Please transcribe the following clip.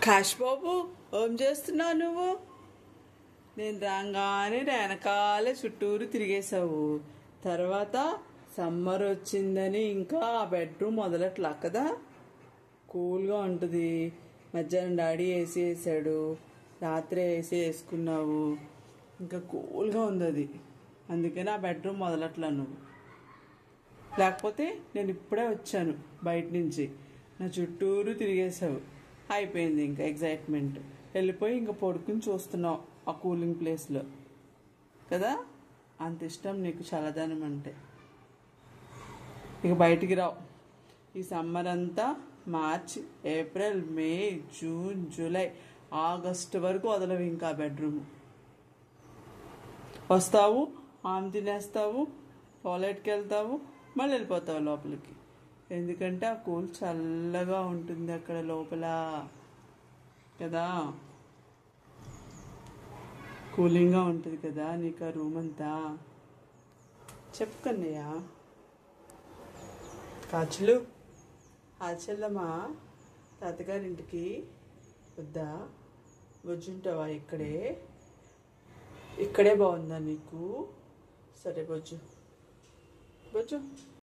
Cache బాబు, ఏం చేస్తున్నావు నువ్వు? నేను రాగానే వెనకాలే చుట్టూరు తిరిగేసావు. తర్వాత సమ్మర్ వచ్చిందని ఇంకా ఆ బెడ్రూమ్ మొదలట్లా కదా. కూల్గా ఉంటుంది. మధ్యాహ్నం డాడీ ఏసీ వేసాడు, రాత్రి ఏసీ వేసుకున్నావు, ఇంకా కూల్గా ఉంది అది. అందుకని ఆ బెడ్రూమ్ మొదలట్లా నువ్వు. లేకపోతే నేను ఇప్పుడే వచ్చాను బయట నుంచి, నా చుట్టూరు తిరిగేసావు. అయిపోయింది ఇంకా ఎగ్జైట్మెంట్. వెళ్ళిపోయి ఇంకా పడుకుని చూస్తున్నావు ఆ కూలింగ్ ప్లేస్లో కదా. అంత ఇష్టం నీకు చల్లదనం అంటే. ఇక బయటికి రావు. ఈ సమ్మర్ అంతా మార్చ్, ఏప్రిల్, మే, జూన్, జూలై, ఆగస్టు వరకు వదలవు ఇంకా బెడ్రూమ్. వస్తావు, ఆమె తినేస్తావు, టాయిలెట్కి వెళ్తావు, మళ్ళీ వెళ్ళిపోతావు లోపలికి. ఎందుకంటే ఆ కూల్ చల్లగా ఉంటుంది అక్కడ లోపల కదా. కూలింగ్గా ఉంటుంది కదా నీకు ఆ రూమ్ అంతా. చెప్పు కన్నయ్య. కాచులు, ఆచెల్లమ్మా తాతగారింటికి వద్దా? బొజ్జుంటావా ఇక్కడే? ఇక్కడే బాగుందా నీకు? సరే బొజ్జు బొజ్జు.